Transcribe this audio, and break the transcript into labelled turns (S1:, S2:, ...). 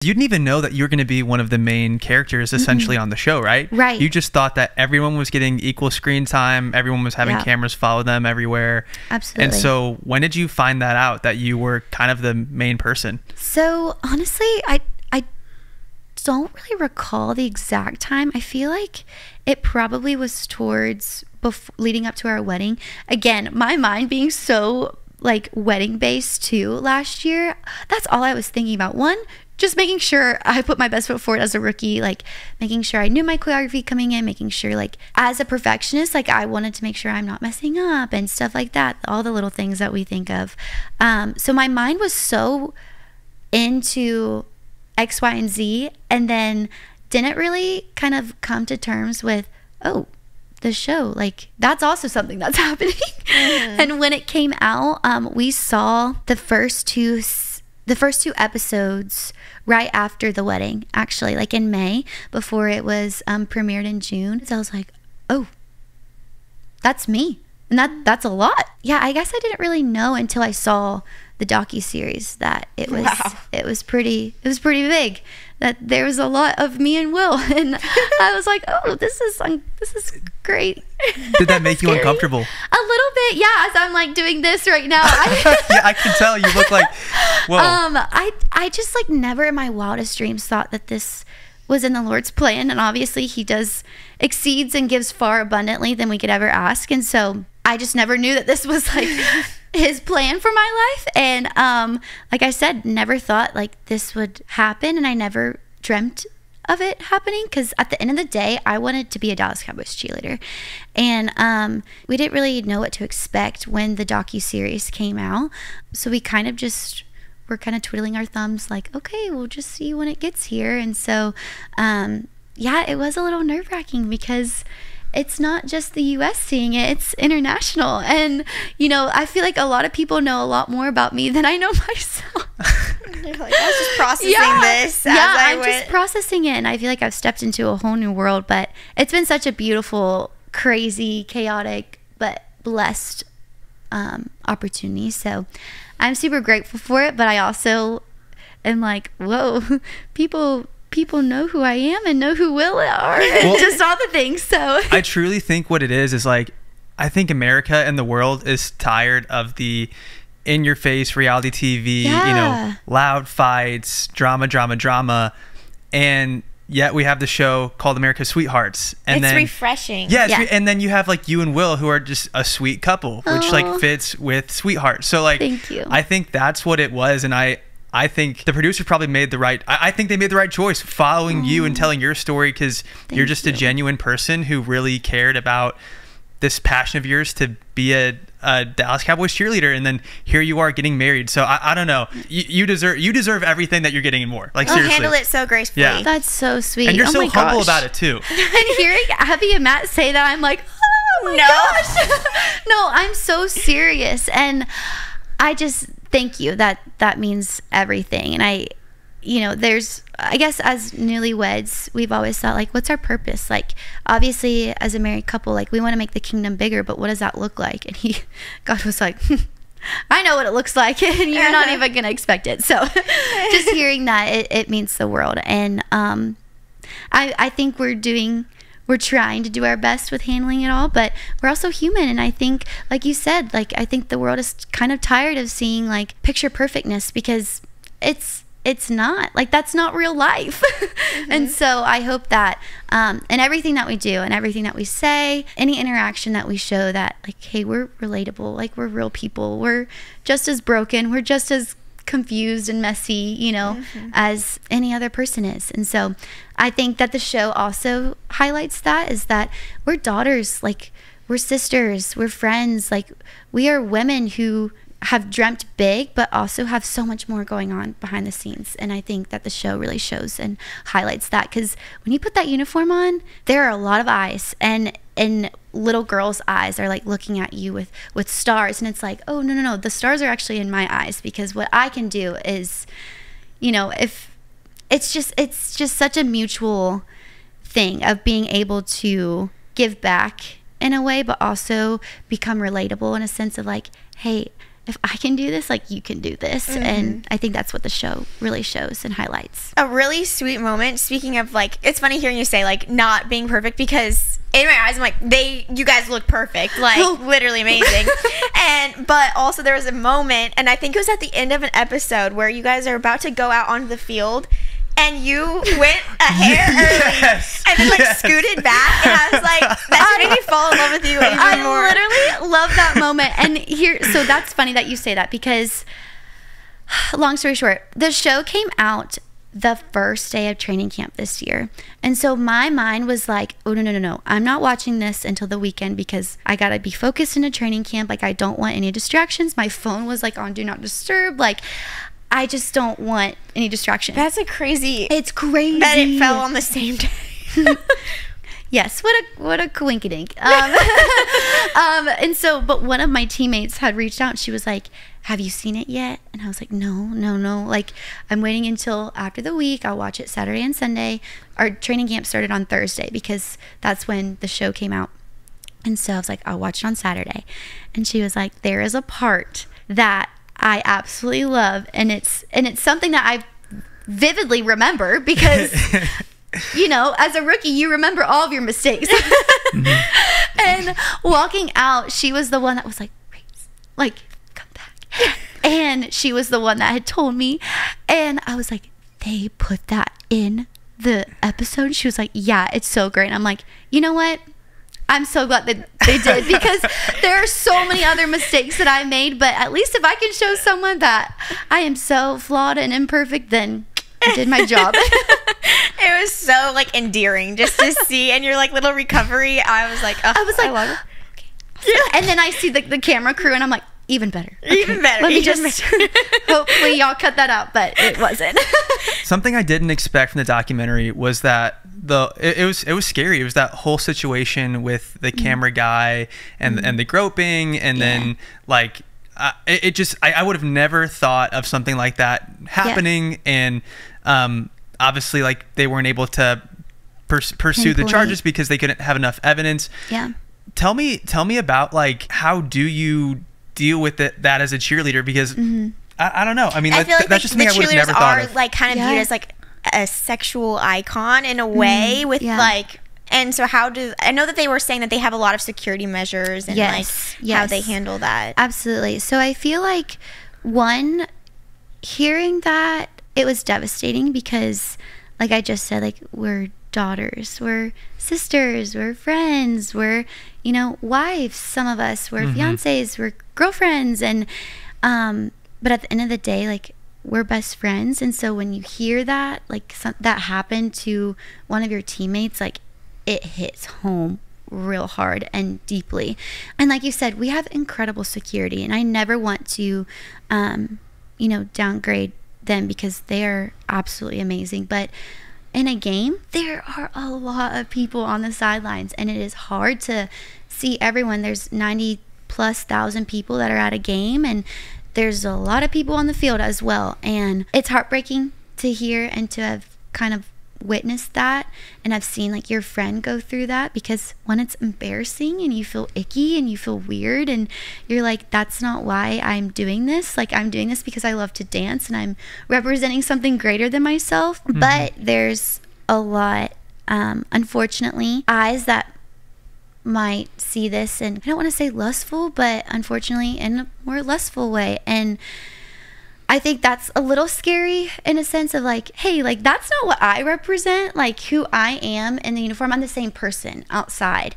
S1: You didn't even know that you were going to be one of the main characters essentially on the show, right?
S2: Right.
S1: You just thought that everyone was getting equal screen time. Everyone was having cameras follow them everywhere.
S2: Absolutely.
S1: And so when did you find that out, that you were kind of the main person?
S2: So honestly, I don't really recall the exact time. I feel like it probably was towards leading up to our wedding. Again, my mind being so like wedding based too last year. That's all I was thinking about. One, just making sure I put my best foot forward as a rookie, like making sure I knew my choreography coming in, making sure like as a perfectionist, like I wanted to make sure I'm not messing up and stuff like that. All the little things that we think of. So my mind was so into X, Y, and Z, and then didn't really kind of come to terms with, oh, the show, like that's also something that's happening. And when it came out, we saw the first two episodes right after the wedding, actually, like in May, before it was premiered in June. So I was like, oh, that's me. And that's a lot. Yeah, I guess I didn't really know until I saw the docuseries that it was pretty big, that there was a lot of me and Will, and I was like, oh, this is great.
S1: Did that make you uncomfortable?
S2: A little bit, yeah, as I'm like doing this right now.
S1: Yeah, I can tell you look like, whoa.
S2: I just like never in my wildest dreams thought that this was in the Lord's plan, and obviously he exceeds and gives far abundantly than we could ever ask, and so I just never knew that this was like his plan for my life. And like I said, never thought like this would happen, and I never dreamt of it happening, because at the end of the day I wanted to be a Dallas Cowboys cheerleader, and we didn't really know what to expect when the docuseries came out, so we kind of just were kind of twiddling our thumbs like, okay, we'll just see when it gets here. And so yeah, it was a little nerve-wracking because it's not just the US seeing it, it's international. And, you know, I feel like a lot of people know a lot more about me than I know myself.
S3: They're like, I was just processing this as I
S2: I'm
S3: went.
S2: just processing it, and I feel like I've stepped into a whole new world. But it's been such a beautiful, crazy, chaotic, but blessed opportunity. So I'm super grateful for it, but I also am like, whoa, people know who I am and know who Will are, and just all the things. So
S1: I truly think what it is like, I think America and the world is tired of the in-your-face reality TV, you know, loud fights, drama, and yet we have the show called America's Sweethearts, and
S3: it's
S1: then
S3: refreshing.
S1: And then you have like you and Will, who are just a sweet couple, which like fits with Sweetheart. So like,
S2: thank you.
S1: I think that's what it was, and I think the producers probably made the right, I think they made the right choice following you and telling your story, because you're just a genuine person who really cared about this passion of yours to be a Dallas Cowboys cheerleader, and then here you are getting married. So I don't know, you deserve everything that you're getting and more. Like, seriously,
S3: handle it so gracefully.
S1: Yeah,
S2: that's so sweet.
S1: and you're so humble about it too.
S2: And hearing Abby and Matt say that, I'm like, oh my gosh. No, I'm so serious, and I just thank you. That means everything. And you know, I guess as newlyweds, we've always thought like, what's our purpose? Like, obviously as a married couple, like we want to make the kingdom bigger, but what does that look like? And God was like, I know what it looks like, and you're not even gonna expect it. So just hearing that, it means the world. And I think we're trying to do our best with handling it all, but we're also human. And I think, like you said, like I think the world is kind of tired of seeing like picture perfectness, because it's not like, that's not real life. And so I hope that in everything that we do and everything that we say, any interaction that we show, that like, hey, we're relatable, like we're real people, we're just as broken, we're just as confused and messy, you know, as any other person is. And so I think that the show also highlights that, is that we're daughters, like we're sisters, we're friends, like we are women who have dreamt big, but also have so much more going on behind the scenes. And I think that the show really shows and highlights that, because when you put that uniform on, there are a lot of eyes, and little girls' eyes are like looking at you with stars, and it's like, oh no, the stars are actually in my eyes, because what I can do is, you know, if it's just such a mutual thing of being able to give back in a way, but also become relatable in a sense of like, hey, if I can do this, like, you can do this.
S3: Mm-hmm.
S2: And I think that's what the show really shows and highlights.
S3: A really sweet moment. Speaking of, like, it's funny hearing you say, like, not being perfect, because in my eyes, I'm like, you guys look perfect, like, literally amazing. But also there was a moment, and I think it was at the end of an episode, where you guys are about to go out onto the field, and you went a hair early, and then, like, scooted back, and I was like, that made me fall in love with you even more.
S2: I literally love that moment. And so that's funny that you say that, because long story short, the show came out the first day of training camp this year. And so my mind was like, oh, no. I'm not watching this until the weekend, because I got to be focused in a training camp. Like, I don't want any distractions. My phone was, like, on Do Not Disturb. Like, I just don't want any distraction.
S3: That's a crazy.
S2: It's crazy
S3: that it fell on the same day.
S2: Yes, what a coinkydink. And so, but one of my teammates had reached out, and she was like, have you seen it yet? And I was like, no. Like, I'm waiting until after the week. I'll watch it Saturday and Sunday. Our training camp started on Thursday, because that's when the show came out. And so I was like, I'll watch it on Saturday. And she was like, there is a part that I absolutely love, and it's something that I vividly remember, because you know, as a rookie, you remember all of your mistakes. And walking out, she was the one that was like, Reece, like, come back. And she was the one that had told me, and I was like, they put that in the episode? She was like, yeah, it's so great. And I'm like, you know what? I'm so glad that they did, because there are so many other mistakes that I made, but at least if I can show someone that I am so flawed and imperfect, then I did my job.
S3: It was so, like, endearing just to see, and your, like, little recovery. I was like, oh, I love it.
S2: Okay. Yeah. And then I see the camera crew, and I'm like, even better. Okay,
S3: even better.
S2: Let me just, hopefully y'all cut that out, but it wasn't.
S1: Something I didn't expect from the documentary was that it was scary. It was that whole situation with the camera guy and the groping, and then, like, I would have never thought of something like that happening. And obviously, like, they weren't able to pursue the charges because they couldn't have enough evidence.
S2: Yeah.
S1: Tell me about, like, how do you deal with that as a cheerleader? Because I don't know. I mean, that's just something I would have never thought of.
S3: Like, kind of viewed as, like, a sexual icon in a way, with like, and so I know that they were saying that they have a lot of security measures, and like how they handle that.
S2: Absolutely. So I feel like, one, hearing that, it was devastating, because like I just said, like, we're daughters, we're sisters, we're friends, we're, you know, wives, some of us, we're fiancés, we're girlfriends, and but at the end of the day, like, we're best friends. And so when you hear that, like, that happened to one of your teammates, like, it hits home real hard and deeply. And like you said, we have incredible security, and I never want to you know, downgrade them, because they are absolutely amazing. But in a game, there are a lot of people on the sidelines, and it is hard to see everyone. There's 90,000+ people that are at a game, and there's a lot of people on the field as well. And it's heartbreaking to hear and to have kind of witnessed that, and I've seen, like, your friend go through that, because when it's embarrassing and you feel icky and you feel weird, and you're like, that's not why I'm doing this. Like, I'm doing this because I love to dance, and I'm representing something greater than myself. But there's a lot, unfortunately, eyes that might see this, and I don't want to say lustful, but unfortunately in a more lustful way. And I think that's a little scary, in a sense of, like, hey, like, that's not what I represent. Like, who I am in the uniform, I'm the same person outside.